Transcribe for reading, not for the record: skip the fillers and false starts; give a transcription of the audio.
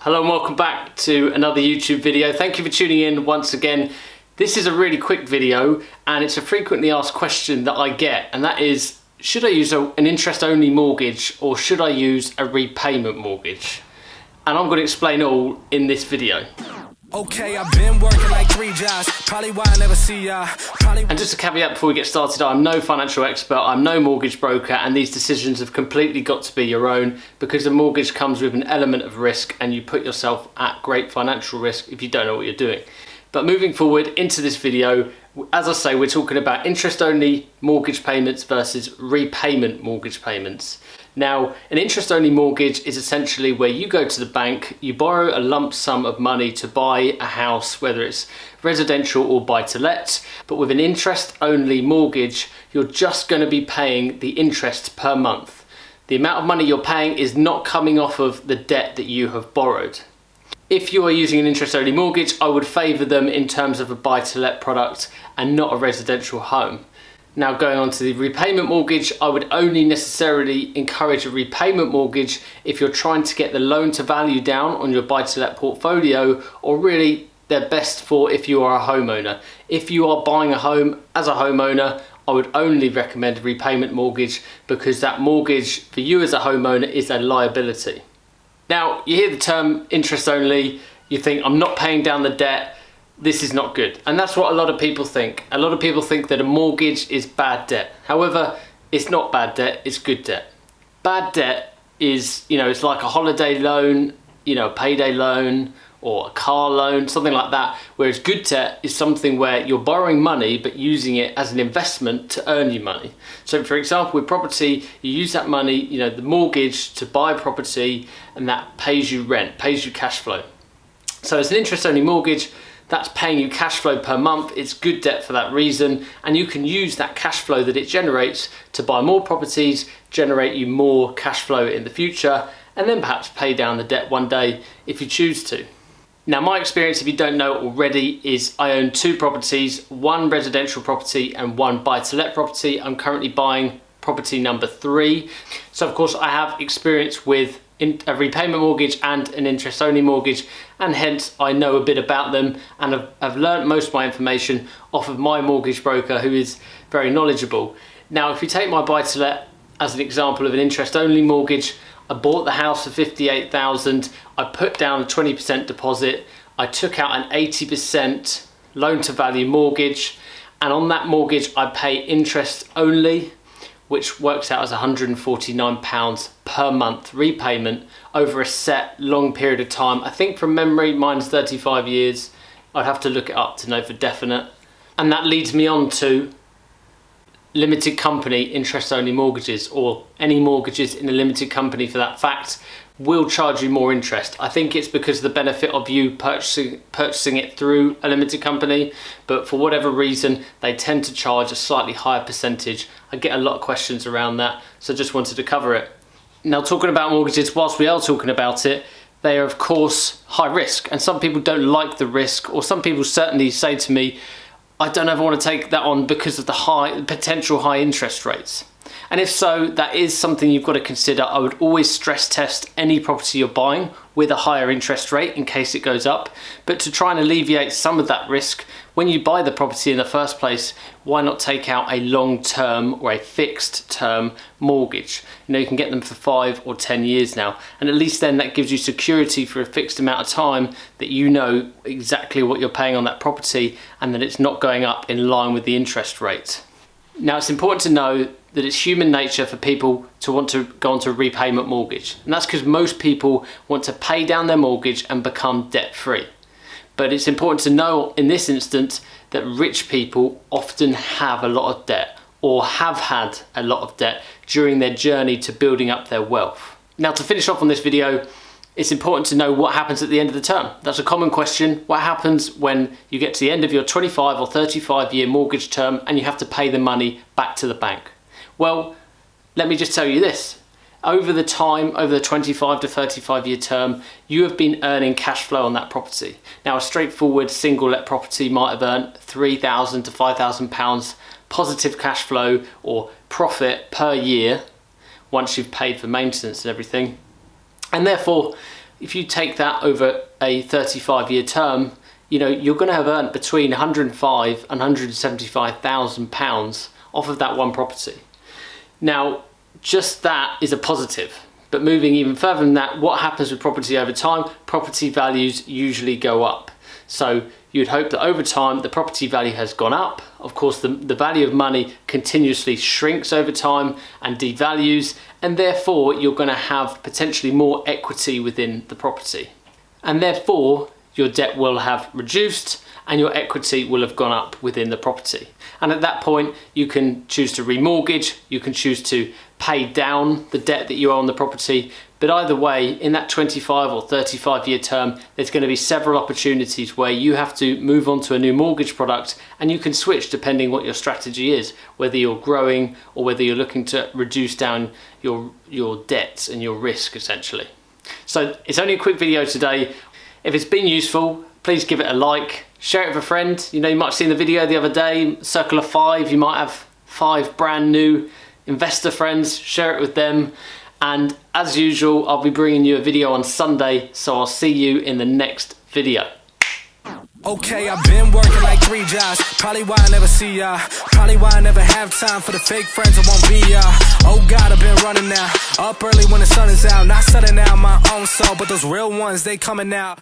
Hello and welcome back to another YouTube video. Thank you for tuning in once again. This is a really quick video and it's a frequently asked question that I get, and that is, should I use an interest-only mortgage or should I use a repayment mortgage? And I'm going to explain it all in this video. Okay, I've been working like 3 jobs, probably why I never see ya. And just a caveat before we get started, I'm no financial expert, I'm no mortgage broker, and these decisions have completely got to be your own because a mortgage comes with an element of risk and you put yourself at great financial risk if you don't know what you're doing. But moving forward into this video, as I say, we're talking about interest-only mortgage payments versus repayment mortgage payments. Now, an interest-only mortgage is essentially where you go to the bank, you borrow a lump sum of money to buy a house, whether it's residential or buy-to-let. But with an interest-only mortgage, you're just going to be paying the interest per month. The amount of money you're paying is not coming off of the debt that you have borrowed. If you are using an interest-only mortgage, I would favour them in terms of a buy-to-let product and not a residential home. Now, going on to the repayment mortgage, I would only necessarily encourage a repayment mortgage if you're trying to get the loan to value down on your buy-to-let portfolio, or really they're best for if you are a homeowner. If you are buying a home as a homeowner, I would only recommend a repayment mortgage because that mortgage for you as a homeowner is a liability. Now, you hear the term interest only, you think, I'm not paying down the debt, this is not good. And that's what a lot of people think. A lot of people think that a mortgage is bad debt. However, it's not bad debt, it's good debt. Bad debt is, it's like a holiday loan, a payday loan, or a car loan, something like that. Whereas good debt is something where you're borrowing money but using it as an investment to earn you money. So for example, with property, you use that money, the mortgage, to buy property, and that pays you rent, pays you cash flow. So as an interest-only mortgage, that's paying you cash flow per month. It's good debt for that reason, and you can use that cash flow that it generates to buy more properties, generate you more cash flow in the future, and then perhaps pay down the debt one day if you choose to. Now, my experience, if you don't know already, is I own 2 properties, 1 residential property and 1 buy-to-let property. I'm currently buying property number 3. So of course I have experience with a repayment mortgage and an interest-only mortgage, and hence I know a bit about them, and I've learned most of my information off of my mortgage broker, who is very knowledgeable. Now, if you take my buy-to-let as an example of an interest-only mortgage, I bought the house for $58,000, I put down a 20% deposit, I took out an 80% loan-to-value mortgage, and on that mortgage I pay interest only, which works out as £149 per month repayment over a set long period of time. I think from memory, mine's 35 years. I'd have to look it up to know for definite. And that leads me on to limited company interest-only mortgages, or any mortgages in a limited company for that fact, will charge you more interest. I think it's because of the benefit of you purchasing it through a limited company, but for whatever reason, they tend to charge a slightly higher percentage. I get a lot of questions around that, so just wanted to cover it. Now, talking about mortgages, whilst we are talking about it, they are of course high risk, and some people don't like the risk, or some people certainly say to me, I don't ever want to take that on because of the potential high interest rates. And if so, that is something you've got to consider. I would always stress test any property you're buying with a higher interest rate in case it goes up. But to try and alleviate some of that risk, when you buy the property in the first place, why not take out a long-term or a fixed-term mortgage? You can get them for 5 or 10 years now, and at least then that gives you security for a fixed amount of time, that you know exactly what you're paying on that property and that it's not going up in line with the interest rate. Now, it's important to know that it's human nature for people to want to go onto a repayment mortgage, and that's because most people want to pay down their mortgage and become debt-free. But it's important to know in this instance that rich people often have a lot of debt, or have had a lot of debt during their journey to building up their wealth. Now, to finish off on this video, it's important to know what happens at the end of the term. That's a common question. What happens when you get to the end of your 25 or 35 year mortgage term and you have to pay the money back to the bank? Well, let me just tell you this. Over the 25 to 35 year term, you have been earning cash flow on that property. Now, a straightforward single let property might have earned £3,000 to £5,000 positive cash flow or profit per year once you've paid for maintenance and everything. And therefore, if you take that over a 35-year term, you know, you're going to have earned between 105 and 175,000 pounds off of that one property. Now, just that is a positive. But moving even further than that, what happens with property over time? Property values usually go up. So you'd hope that over time the property value has gone up. Of course, the value of money continuously shrinks over time and devalues, and therefore you're going to have potentially more equity within the property. And therefore your debt will have reduced and your equity will have gone up within the property. And at that point, you can choose to remortgage, you can choose to pay down the debt that you owe on the property. But either way, in that 25 or 35-year term, there's going to be several opportunities where you have to move on to a new mortgage product, and you can switch depending what your strategy is, whether you're growing or whether you're looking to reduce down your debts and your risk, essentially. So it's only a quick video today. If it's been useful, please give it a like, share it with a friend. You know, you might have seen the video the other day, circle of 5, you might have 5 brand new investor friends, share it with them. And as usual, I'll be bringing you a video on Sunday, so I'll see you in the next video. Okay, I've been working like 3 jobs. Probably why I never see ya. Probably why I never have time for the fake friends I won't be ya. Oh God, I've been running now. Up early when the sun is out. Not setting out my own soul, but those real ones, they coming out.